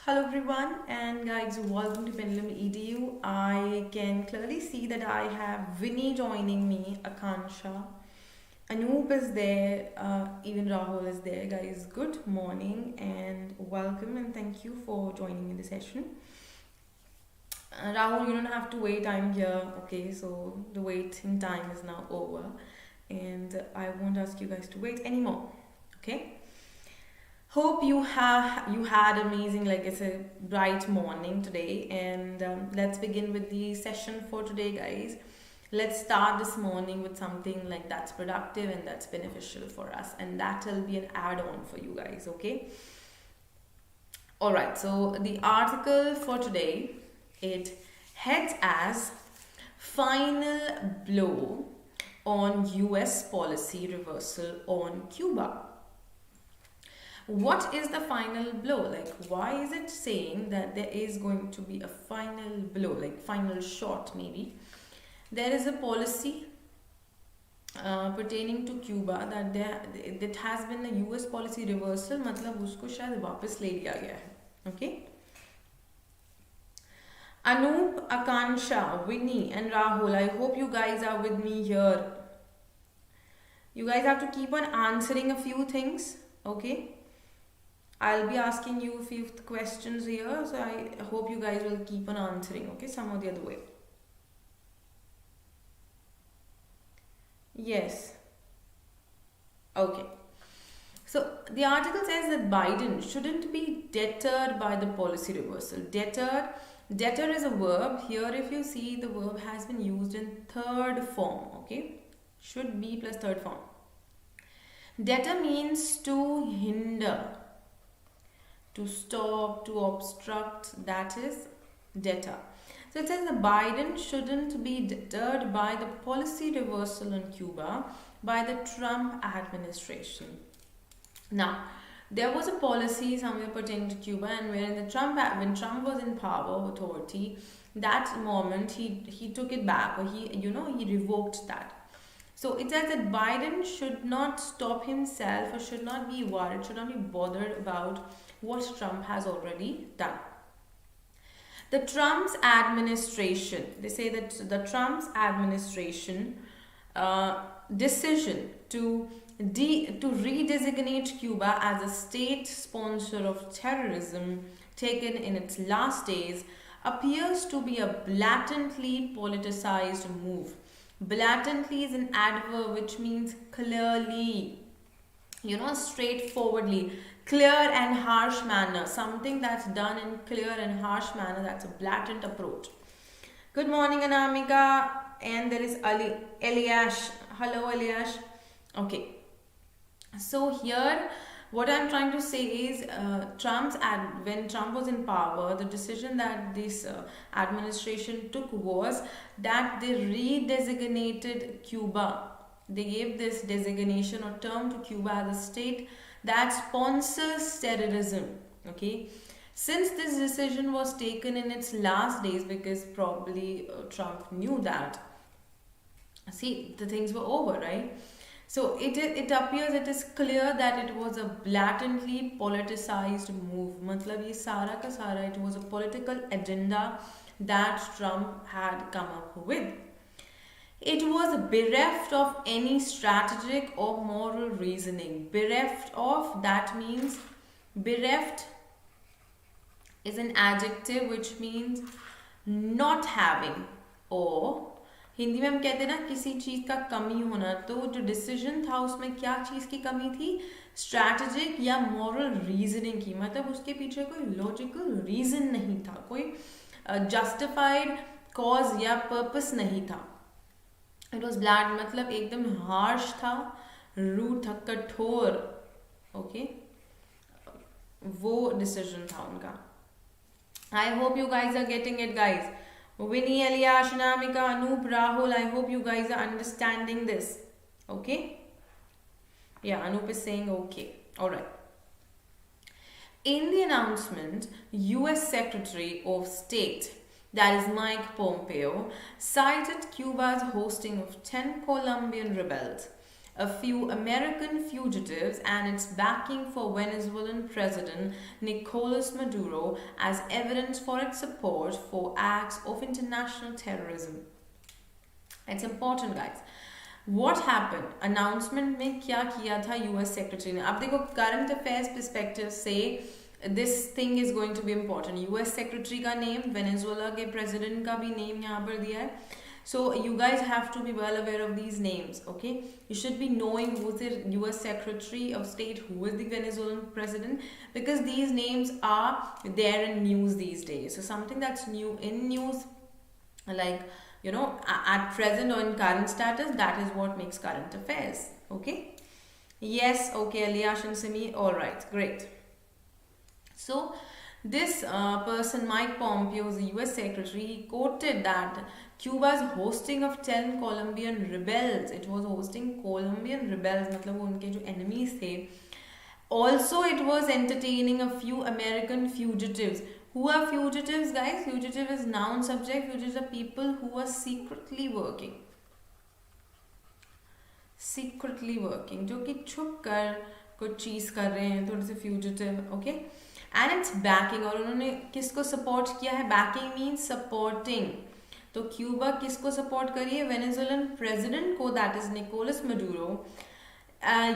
Hello everyone and guys, welcome to PendulumEdu. I can clearly see that I have Vinny joining me, Akansha, Anoop is there, even Rahul is there. Guys, good morning and welcome and thank you for joining me in the session. Rahul, you don't have to wait, I'm here. Okay, so the waiting time is now over and I won't ask you guys to wait anymore. Okay. Hope you had amazing, like it's a bright morning today, and let's begin with the session for today, guys. Let's start this morning with something like that's productive and that's beneficial for us, and that will be an add-on for you guys. Okay. All right. So the article for today, it heads as "Final Blow on U.S. Policy Reversal on Cuba." What is the final blow? Like, why is it saying that there is going to be a final blow, like final shot maybe? There is a policy pertaining to Cuba that has been a US policy reversal, मतलब उसको शायद वापस ले लिया गया है. Okay? Anoop, Akansha, Winnie and Rahul, I hope you guys are with me here. You guys have to keep on answering a few things, okay? I'll be asking you a few questions here, so I hope you guys will keep on answering, okay, some or the other way. Yes. Okay. So the article says that Biden shouldn't be deterred by the policy reversal. Deter is a verb. Here, if you see, the verb has been used in third form, okay? Should be plus third form. Deter means to hinder, to stop, to obstruct, that is deter. So it says that Biden shouldn't be deterred by the policy reversal on Cuba by the Trump administration. Now, there was a policy somewhere pertaining to Cuba, and when Trump was in power authority, that moment he took it back, or he revoked that. So it says that Biden should not stop himself, or should not be worried, should not be bothered about what Trump has already done. The Trump's administration, they say that the Trump's administration decision to redesignate Cuba as a state sponsor of terrorism taken in its last days appears to be a blatantly politicized move. Blatantly is an adverb which means clearly, straightforwardly, clear and harsh manner. Something that's done in clear and harsh manner, that's a blatant approach. Good morning, Anamika. And there is Eliash. Hello, Eliash. Okay. So here, what I'm trying to say is, when Trump was in power, the decision that this administration took was that they redesignated Cuba. They gave this designation or term to Cuba as a state that sponsors terrorism. Okay. Since this decision was taken in its last days, because probably Trump knew that, see, the things were over, right? So it appears, it is clear that it was a blatantly politicized move. Matlab ye sara ka sara, it was a political agenda that Trump had come up with. It was bereft of any strategic or moral reasoning. Bereft of, that means, bereft is an adjective which means not having, or Hindi में हम कहते हैं ना किसी चीज़ का कमी होना, तो जो डिसीजन था उसमें क्या चीज़ की कमी थी, स्ट्रैटेजिक या मॉरल रीजनिंग की, मतलब उसके पीछे कोई लॉजिकल रीजन नहीं था, कोई जस्टिफाइड कॉज या पर्पस नहीं था. इट वॉज ब्लैड, मतलब एकदम हार्श था, रूड था, कठोर. ओके, वो डिसीजन था उनका. I hope you guys are getting it guys. Winnie, Eliash, Shanamika, Anoop, Rahul, I hope you guys are understanding this. Okay? Yeah, Anoop is saying okay. Alright. In the announcement, US Secretary of State, that is Mike Pompeo, cited Cuba's hosting of 10 Colombian rebels a few American fugitives and its backing for Venezuelan President Nicolas Maduro as evidence for its support for acts of international terrorism. It's important, guys. What happened? Announcement में क्या किया था US Secretary ने? अब देखो current affairs perspective से this thing is going to be important. US Secretary का name, Venezuela के President का भी name यहाँ पर दिया है. So you guys have to be well aware of these names, okay? You should be knowing who is the US Secretary of State, who is the Venezuelan President, because these names are there in news these days. So something that's new in news, like, you know, at present or in current status, that is what makes current affairs, okay? Yes, okay, Eliash and Simi, alright, great. So this person, Mike Pompeo, the US Secretary, he quoted that Cuba's hosting of 10 Colombian rebels, it was hosting Colombian rebels, मतलब वो उनके जो enemies थे. Also, it was entertaining a few American fugitives. Who are fugitives, guys? Fugitive is noun subject. Fugitives are people who are secretly working. Secretly working, जो कि छुप कर कुछ चीज कर रहे हैं, थोड़े से fugitive, okay? And it's backing, और उन्होंने किसको support किया है? Backing means supporting. तो क्यूबा किसको सपोर्ट करिए? वेनेजुएलन प्रेसिडेंट को, दैट इज निकोलस मडूरो.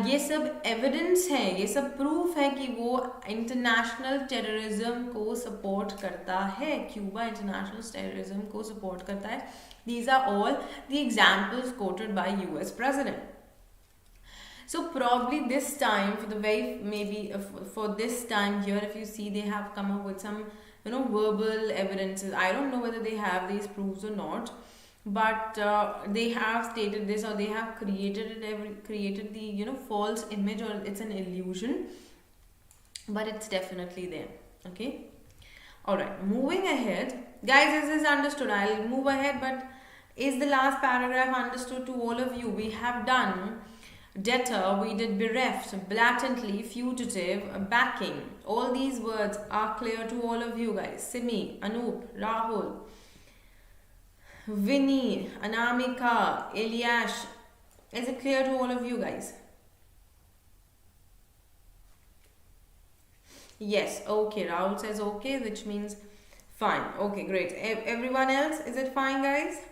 ये सब एविडेंस है, ये सब प्रूफ है कि वो इंटरनेशनल टेररिज्म को सपोर्ट करता है. क्यूबा इंटरनेशनल टेररिज्म को सपोर्ट करता है. These are all the examples quoted by US president. So probably this time, for the very maybe for this time here, if you see, they have come up with some, you know, verbal evidences. I don't know whether they have these proofs or not, but they have stated this, or they have created the, you know, false image, or it's an illusion, but it's definitely there. Okay, all right, moving ahead, guys. This is understood. I'll move ahead, but is the last paragraph understood to all of you? We have done debtor, we did bereft, blatantly, fugitive, backing. All these words are clear to all of you guys. Simi, Anoop, Rahul, Vinny, Anamika, Eliash. Is it clear to all of you guys? Yes, okay. Rahul says okay, which means fine. Okay, great. Everyone else, is it fine, guys?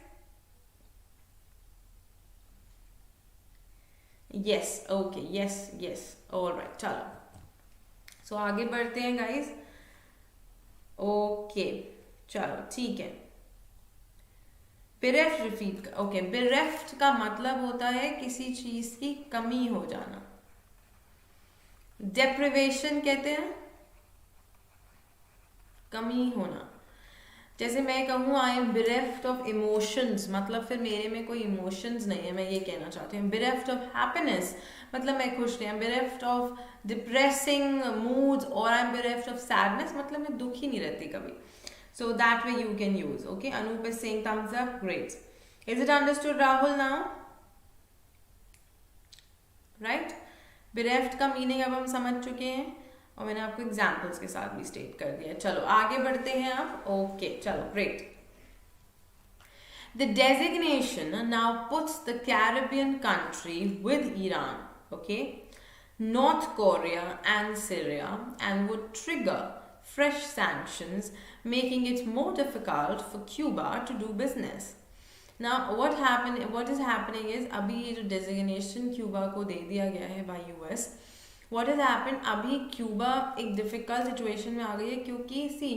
Yes, okay, yes, all right, चलो. So आगे बढ़ते हैं guys. Okay, चलो ठीक है. Bereft repeat, okay, bereft का मतलब होता है किसी चीज की कमी हो जाना. Deprivation कहते हैं कमी होना. जैसे मैं कहूँ I am bereft of emotions, मतलब फिर मेरे में कोई इमोशंस नहीं है, मैं ये कहना चाहती हूँ. bereft of happiness मतलब मैं खुश नहीं. bereft of depressing moods, और I am bereft of sadness मतलब मैं दुखी नहीं रहती कभी. So that way you can use. Okay, Anoop is saying thumbs up. Great. Is it understood, Rahul, now? Right? bereft का मीनिंग अब हम समझ चुके हैं, और मैंने आपको एग्जाम्पल्स के साथ भी स्टेट कर दिया. चलो आगे बढ़ते हैं आप. ओके, चलो great. The designation now puts the Caribbean country with Iran, okay, north Korea and Syria, and would trigger fresh sanctions, making it more difficult for Cuba to do business. Now what is happening is अभी ये जो designation Cuba को दे दिया गया है by US, what has happened, अभी Cuba एक difficult situation में आ गई है, क्योंकि see,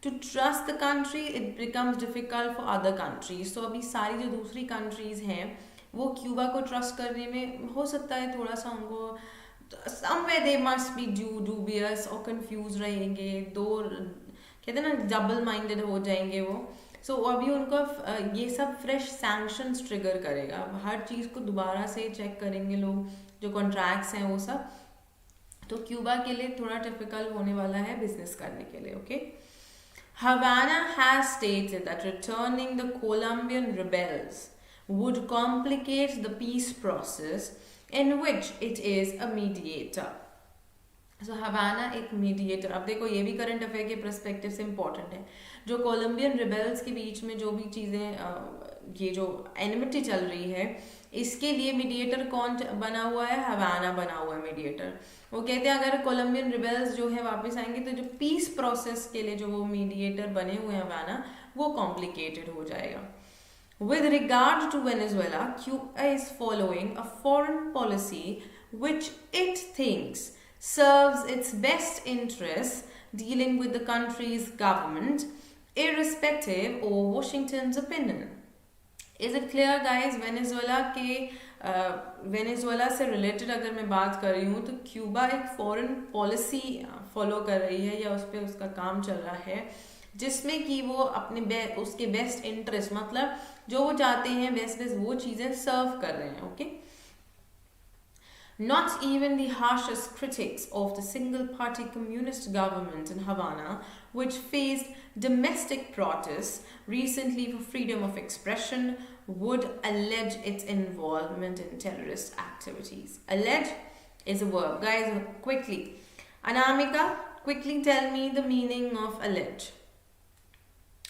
to trust the country it becomes difficult for other countries. So अभी सारी जो दूसरी countries हैं वो Cuba को trust करने में हो सकता है थोड़ा सा उनको somewhere they must be dubious और confused रहेंगे, दो कहते हैं ना डबल माइंडेड हो जाएंगे वो. सो अभी उनको ये सब फ्रेश सैंक्शंस ट्रिगर करेगा. हर चीज़ को दोबारा से चेक करेंगे लोग, जो कॉन्ट्रैक्ट्स हैं वो सब. तो क्यूबा के लिए थोड़ा टिपिकल होने वाला है बिजनेस करने के लिए. Okay, Havana has stated that returning the Colombian rebels would complicate the peace process in which it is a mediator. So Havana एक mediator. अब देखो ये भी करंट अफेयर के परस्पेक्टिव से इम्पोर्टेंट है. जो कोलंबियन रिबेल्स के बीच में जो भी चीज़ें ये जो एनिमिटी चल रही है, इसके लिए मीडिएटर कौन बना हुआ है? हवाना बना हुआ है मीडिएटर। वो कहते हैं अगर कोलंबियन रिबेल्स जो है वापस आएंगे तो जो पीस प्रोसेस के लिए जो वो मीडिएटर बने हुए हैं हवाना, वो कॉम्प्लिकेटेड हो जाएगा। With regard to Venezuela, Cuba is following a foreign policy which it thinks serves its best interests dealing with the country's government, irrespective of Washington's opinion. Is it clear, guys? Venezuela से related अगर मैं बात कर रही हूँ तो Cuba एक foreign policy follow कर रही है या उस पर उसका काम चल रहा है जिसमें कि वो अपने उसके बेस्ट इंटरेस्ट, मतलब जो वो चाहते हैं बेस्ट वो चीज़ें सर्व कर रहे हैं। Okay, Not even the harshest critics of the single-party communist government in Havana, which faced domestic protests recently for freedom of expression, would allege its involvement in terrorist activities. Allege is a verb. Guys, quickly. Anamika, quickly tell me the meaning of allege.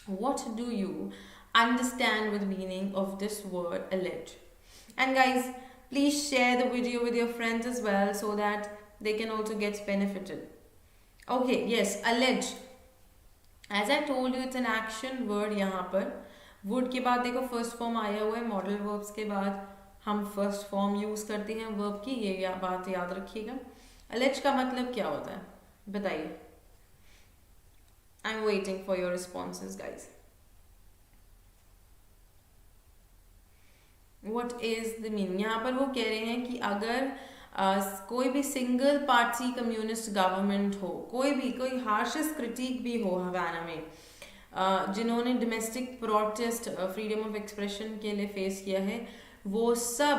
What do you understand with the meaning of this word allege? And guys, please share the video with your friends as well so that they can also get benefited. Okay, yes, allege. As I told you, it's an action word यहाँ पर. Would के बाद देखो first form आया हुआ है, modal verbs के बाद हम first form use करते हैं verb की, ये बात याद रखिएगा. Allege का मतलब क्या होता है? बताइए. I'm waiting for your responses, guys. What is the meaning? यहाँ पर वो कह रहे हैं कि अगर कोई भी सिंगल पार्टी कम्युनिस्ट गवर्नमेंट हो, कोई हार्शेस्ट क्रिटिक भी हो हवाना में, जिन्होंने domestic protest freedom of expression के लिए फेस किया है, वो सब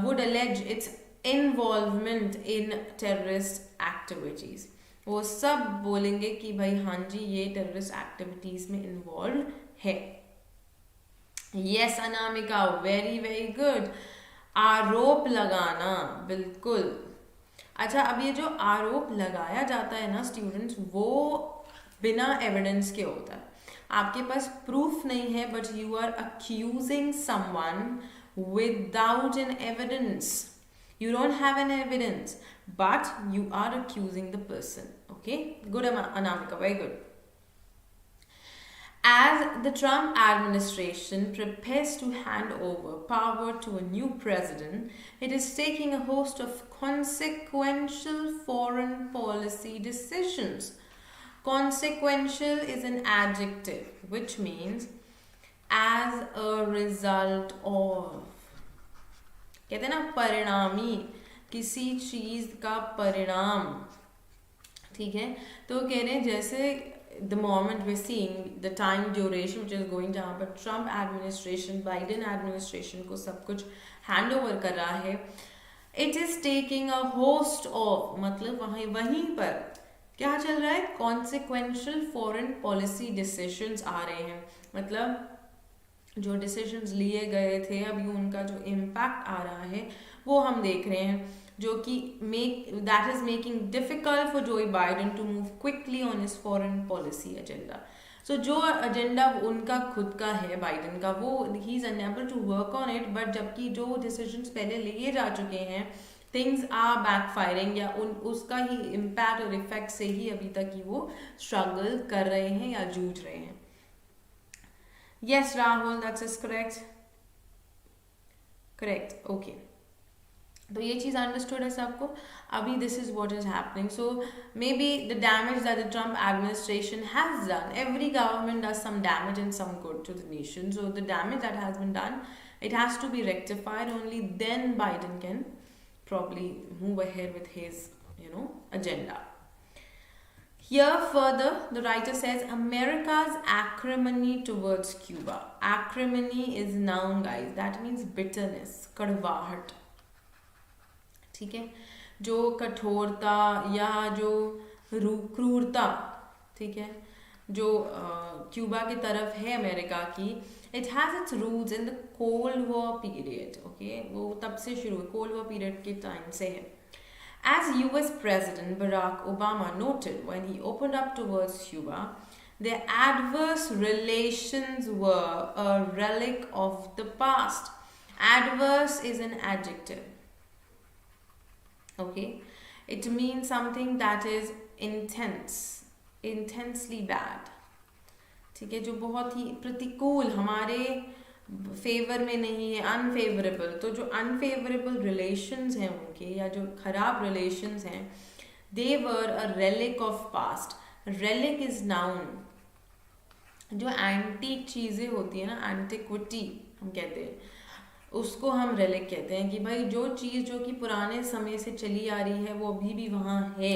would allege it's involvement in terrorist activities. वो सब बोलेंगे कि भाई हाँ जी ये टेररिस्ट एक्टिविटीज में इन्वॉल्व है। Yes Anamika, very very good. आरोप लगाना, बिल्कुल। अच्छा, अब ये जो आरोप लगाया जाता है ना स्टूडेंट्स, वो बिना एविडेंस के होता है। आपके पास प्रूफ नहीं है but you are accusing someone without an evidence. You don't have an evidence, but you are accusing the person. Okay? Good, Anamika. Very good. As the Trump administration prepares to hand over power to a new president, it is taking a host of consequential foreign policy decisions. Consequential is an adjective, which means as a result of। कहते हैं ना परिणामी, किसी चीज का परिणाम, ठीक है। तो कह रहे हैं जैसे the moment we seeing the time duration which is going, जहाँ पर ट्रम्प एडमिनिस्ट्रेशन, बाइडेन एडमिनिस्ट्रेशन को सब कुछ हैंड ओवर कर रहा है, it is taking a host of, मतलब वहीं पर क्या चल रहा है, कॉन्सिक्वेंशियल फॉरेन पॉलिसी डिसीजंस आ रहे हैं। मतलब जो डिसीजंस लिए गए थे अभी उनका जो इम्पैक्ट आ रहा है वो हम देख रहे हैं, जो कि that is making difficult for Joe Biden to move quickly on his foreign policy agenda. So जो एजेंडा उनका खुद का है बाइडेन का, वो he is unable to work on it, but जबकि जो डिसीजंस पहले लिए जा चुके हैं, थिंग्स आर बैकफायरिंग, या उसका ही इम्पैक्ट और इफेक्ट से ही अभी तक ही वो स्ट्रगल कर रहे हैं या जूझ रहे हैं। Yes, Rahul, that is correct. Correct. Okay. तो ये चीज़ understood है सबको। अभी this is what is happening. So maybe the damage that the Trump administration has done, every government does some damage and some good to the nation. So the damage that has been done, it has to be rectified. Only then Biden can probably move ahead with his, agenda. Here further, the writer says, America's acrimony towards Cuba. Acrimony is noun, guys. That means bitterness, कड़वाहट, ठीक है, जो कठोरता या जो क्रूरता, ठीक है, जो क्यूबा की तरफ है अमेरिका की, it has its roots in the Cold War period. Okay, वो तब से शुरू है, Cold War period के टाइम से है। As US President Barack Obama noted when he opened up towards Cuba, Their adverse relations were a relic of the past. Adverse is an adjective. Okay, it means something that is intense, intensely bad. ठीक है, जो बहुत ही प्रतिकूल, हमारे favour में नहीं है, unfavourable. तो जो अनफेवरेबल रिलेशंस हैं उनके, या जो खराब रिलेशंस हैं, they were a relic of past. Relic is noun. जो एंटीक चीज़ें होती है ना, एंटिक्विटी हम कहते हैं, उसको हम रेलिक कहते हैं. कि भाई जो चीज़ जो कि पुराने समय से चली आ रही है वो अभी भी वहाँ है.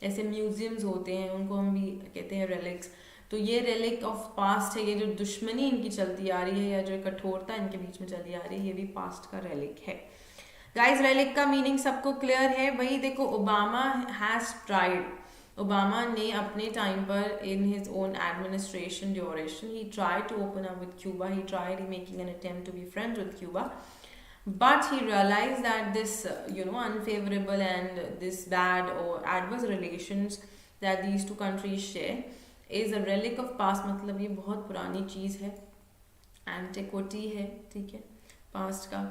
ऐसे म्यूजियम्स होते हैं, उनको हम भी कहते हैं रेलिक्स. तो ये रेलिक ऑफ पास्ट है. ये जो दुश्मनी इनकी चलती आ रही है, या जो कठोरता इनके बीच में चली आ रही है, ये भी पास्ट का रेलिक है. गाइस, रेलिक का मीनिंग सबको क्लियर है. वही देखो, ओबामा हैज ट्राइड. ओबामा ने अपने टाइम पर in his own administration duration, he tried to open up with Cuba. He tried making an attempt to be friends with Cuba. But he realized that this, unfavorable and this bad or adverse relations that these two countries share is a relic of past. मतलब ये बहुत पुरानी चीज़ है, antiquity है, ठीक है, past का.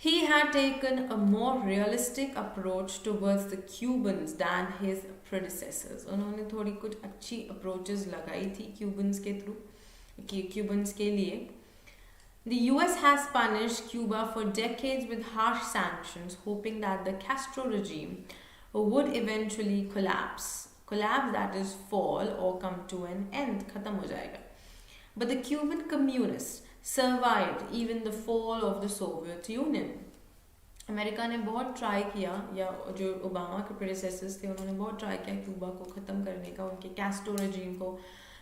He had taken a more realistic approach towards the Cubans than his predecessors. उन्होंने थोड़ी कुछ अच्छी approaches लगाई थी Cubans के through, Cubans के लिए. The US has punished Cuba for decades with harsh sanctions, hoping that the Castro regime would eventually collapse. Collapse, that is fall or come to an end. खत्म हो जाएगा. But the Cuban communists survived even the fall of the Soviet Union. America ने बहुत try किया, या जो Obama के predecessors थे उन्होंने बहुत ट्राई किया क्यूबा को ख़त्म करने का, उनके कैस्ट्रो regime को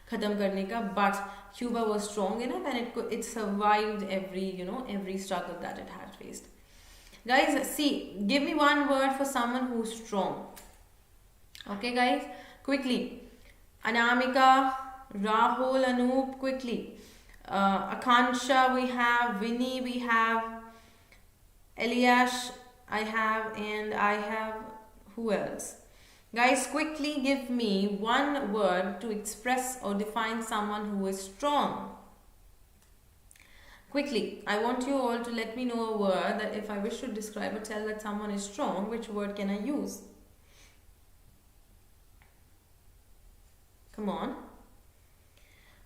ख़त्म करने का. But Cuba was strong enough and it survived every struggle that it had faced. Guys, see, give me one word for someone who's strong. Okay, guys, quickly. Anamika, Rahul, Anoop, quickly. Akansha, we have. Vinny, we have. Eliash, I have. And I have. Who else? Guys, quickly give me one word to express or define someone who is strong. Quickly, I want you all to let me know a word that if I wish to describe or tell that someone is strong, which word can I use? Come on.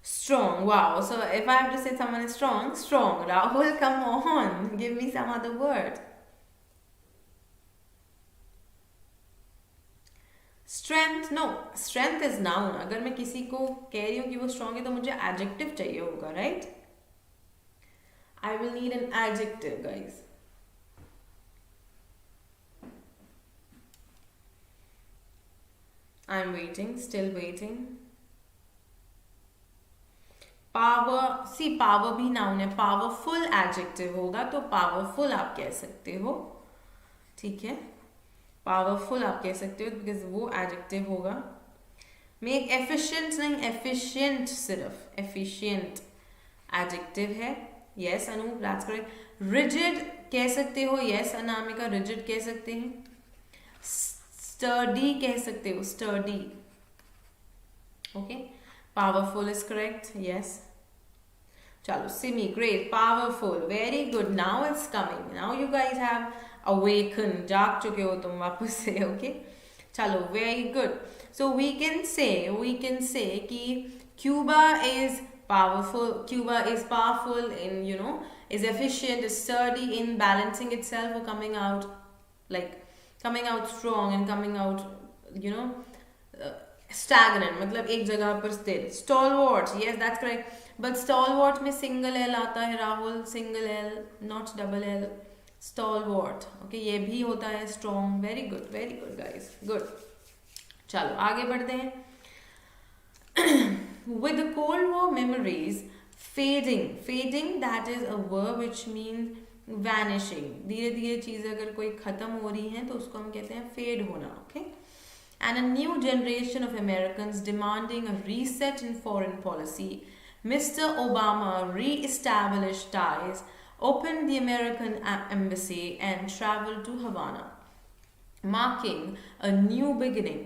Strong. Wow. So if I have to say someone is strong, strong. Rahul, come on. Give me some other word. Strength. No. Strength is noun. अगर मैं किसी को कह रही हूँ कि वो strong है तो मुझे adjective चाहिए होगा, right? I will need an adjective, guys. I'm waiting. Still waiting. Power. See, power भी noun है. Powerful adjective होगा तो powerful आप कह सकते हो, ठीक है. पावरफुल आप कह सकते हो बिकॉज वो एडजेक्टिव होगा. मेक एफिशिएंट नहीं, एफिशिएंट सिर्फ, एफिशिएंट एडजेक्टिव है. Yes Anoop, that's correct. Rigid कह सकते हो, यस अनामिका, रिजिड कह सकते हैं. स्टर्डी कह सकते हो, sturdy. Okay, powerful is correct. Yes, चलो Simi, great, powerful, very good. Now it's coming, now you guys have awaken, जाग चुके हो तुम वापस से. ओके, चलो, very good. So we can say कि Cuba is powerful. Cuba is powerful in, is efficient, is sturdy in balancing itself or coming out strong and coming out, stagnant. मतलब एक जगह पर स्थिर. Stalwart, yes, that's correct. But stalwart में single L आता है Rahul, single L, not double L. Stalwart. Okay, ये भी होता है strong. Very good guys. Good. चलो आगे बढ़ते हैं. With the Cold War memories fading, that is a verb which means vanishing. धीरे धीरे चीजें अगर कोई खत्म हो रही हैं तो उसको हम कहते हैं fade होना. Okay, and a new generation of Americans demanding a reset in foreign policy. Mr. Obama re-established ties, opened the American embassy and traveled to Havana, marking a new beginning.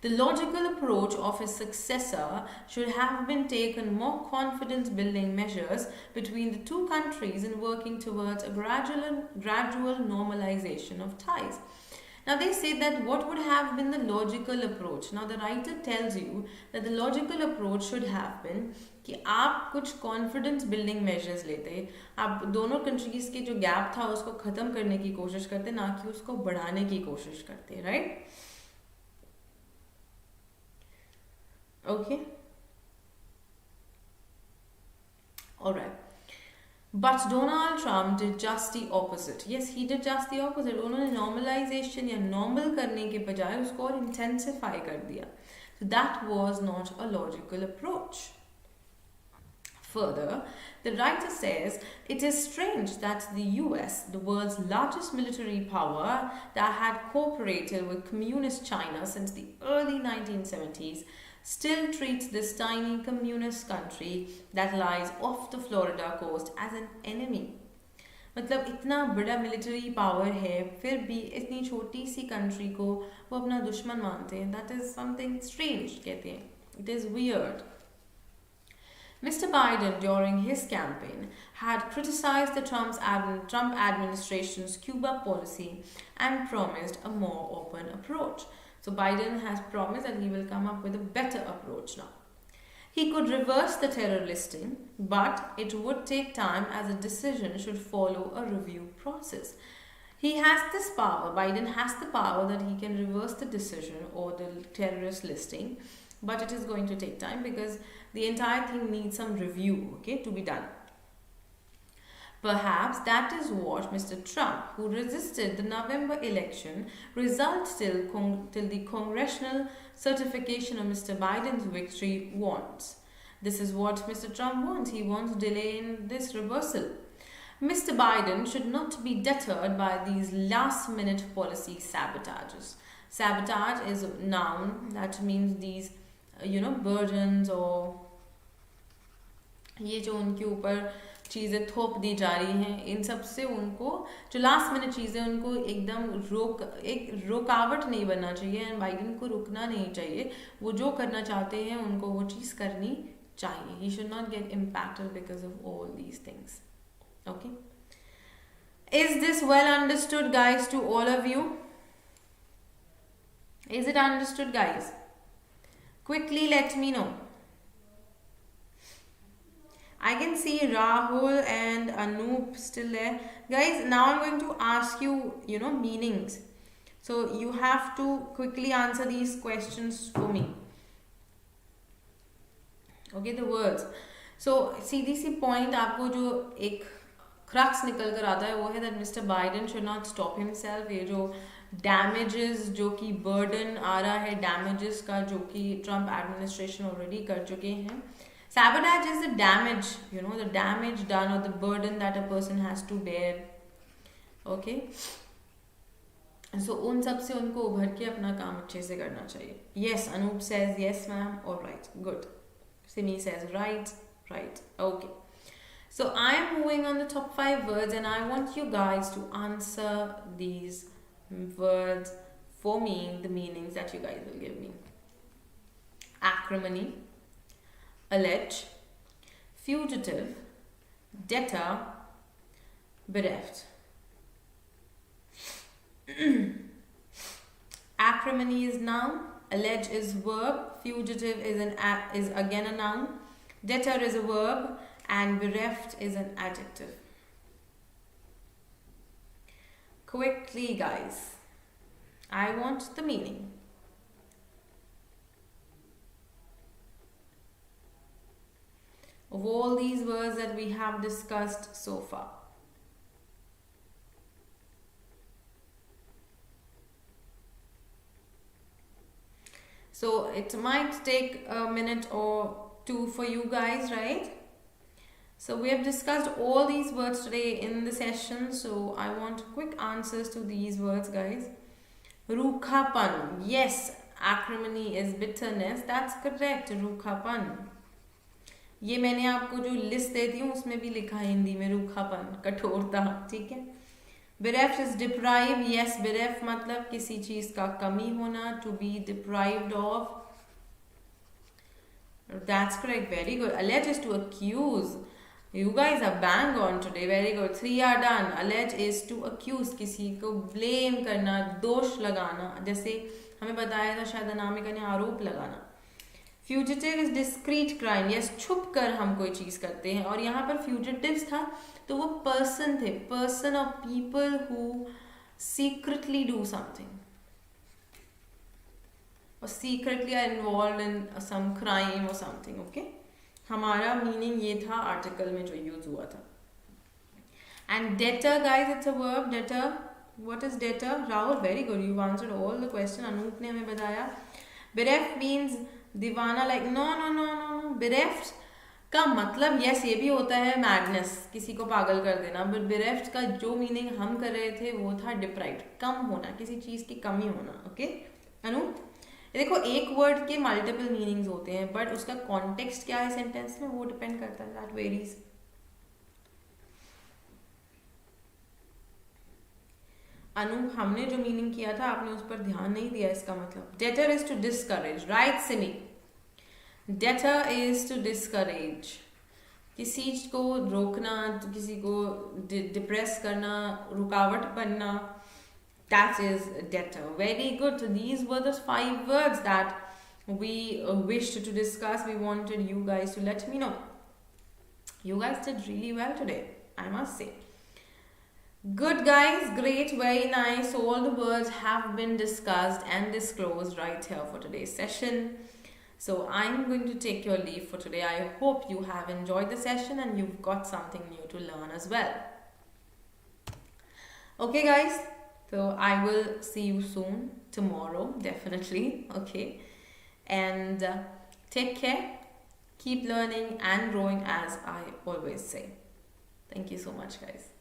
The logical approach of his successor should have been taken more confidence building measures between the two countries in working towards a gradual normalization of ties. Now they say that what would have been the logical approach. Now the writer tells you that the logical approach should have been कि आप कुछ confidence building measures लेते, आप दोनों countries के जो gap था उसको ख़त्म करने की कोशिश करते, ना कि उसको बढ़ाने की कोशिश करते, right? Okay, alright. But Donald Trump did just the opposite. Yes, he did just the opposite. उन्होंने normalization या normal करने के बजाय उसको और intensify कर दिया. So that was not a logical approach. Further, the writer says it is strange that the US, the world's largest military power that had cooperated with communist China since the early 1970s, still treats this tiny communist country that lies off the Florida coast as an enemy. मतलब इतना बड़ा military power है फिर भी इतनी छोटी सी country को वो अपना दुश्मन मानते हैं. That is something strange, कहते हैं. It is weird. Mr. Biden, during his campaign, had criticized the Trump administration's Cuba policy and promised a more open approach. So Biden has promised that he will come up with a better approach now. He could reverse the terror listing, but it would take time as a decision should follow a review process. He has this power, Biden has the power that he can reverse the decision or the terrorist listing, but it is going to take time because the entire thing needs some review, okay, to be done. Perhaps that is what Mr. Trump, who resisted the November election result till the congressional certification of Mr. Biden's victory, wants. This is what Mr. Trump wants. He wants delay in this reversal. Mr. Biden should not be deterred by these last-minute policy sabotages. Sabotage is a noun that means these, burdens or ये जो उनके ऊपर चीज़ें थोप दी जा रही हैं, इन सब से उनको जो लास्ट मिनट चीज़ें उनको एकदम एक रुकावट नहीं बनना चाहिए. एंड बाइडन को रुकना नहीं चाहिए. वो जो करना चाहते हैं उनको वो चीज़ करनी चाहिए. He should not get impacted because of all these things. Okay. Is this well understood, guys, to all of you? Is it understood, guys? Quickly let me know. I can see Rahul and Anoop still there. Guys, now I'm going to ask you, meanings. So you have to quickly answer these questions for me. Okay, the words. So Sidhi C point आपको जो एक crux निकल कर आता है वो है that Mr. Biden should not stop himself. ये जो damages जो कि burden आ रहा है damages का जो कि Trump administration already कर चुके हैं. Sabotage is the damage, the damage done or the burden that a person has to bear. Okay? So, उन सब से उनको उभर के अपना काम अच्छे से करना चाहिए. Yes, Anoop says yes, ma'am. All right, good. Simi says right. Okay. So, I am moving on the top 5 words and I want you guys to answer these words for me, the meanings that you guys will give me. Acrimony, allege, fugitive, debtor, bereft. Acrimony is noun, allege is verb, fugitive is again a noun, debtor is a verb, and bereft is an adjective. Quickly, guys, I want the meaning. Of all these words that we have discussed so far. So it might take a minute or two for you guys, right? So we have discussed all these words today in the session. So I want quick answers to these words, guys. Rukhapan. Yes, acrimony is bitterness. That's correct. Rukhapan. ये मैंने आपको जो list देती हूँ उसमें भी लिखा है हिंदी में रूखापन, कठोरता, ठीक है. bereft is deprive. Yes, bereft मतलब किसी चीज का कमी होना, to be deprived of. That's correct. Very good. Allege is to accuse. You guys are bang on today. Very good. 3 are done. Allege is to accuse. किसी को blame करना, दोष लगाना. जैसे हमें बताया था शायद अनामिका ने आरोप लगाना. Fugitive is discreet crime. Yes, छुप कर हम कोई चीज करते हैं. और यहाँ पर fugitives था तो वो person थे. Person or people who secretly do something. or secretly are involved in some crime or something. Okay, हमारा मीनिंग ये था आर्टिकल में जो यूज हुआ था. And debtor, guys, it's a verb. Debtor, what is debtor? Rahul, very good, you've answered all the question. Anoop ने हमें बताया. Bereft means दीवाना, like no. Bereft का मतलब yes ये भी होता है madness, किसी को पागल कर देना. But bereft का जो मीनिंग हम कर रहे थे वो था deprived, कम होना, किसी चीज की कमी होना. ओके अनूप, देखो एक वर्ड के मल्टीपल मीनिंग्स होते हैं बट उसका कॉन्टेक्स्ट क्या है सेंटेंस में वो डिपेंड करता है. That varies. अनूप, हमने जो मीनिंग किया था आपने उस पर ध्यान नहीं दिया. इसका मतलब deter is to discourage. Right Simi, deter is to discourage, किसी चीज को रोकना, किसी को डिप्रेस करना, रुकावट बनना. That is debtor. Very good. So these were the 5 words that we wished to discuss. We wanted you guys to let me know. You guys did really well today, I must say. Good guys, great, very nice. So all the words have been discussed and disclosed right here for today's session. So I'm going to take your leave for today. I hope you have enjoyed the session and you've got something new to learn as well. Okay guys, so I will see you soon, tomorrow, definitely, okay? And take care, keep learning and growing as I always say. Thank you so much guys.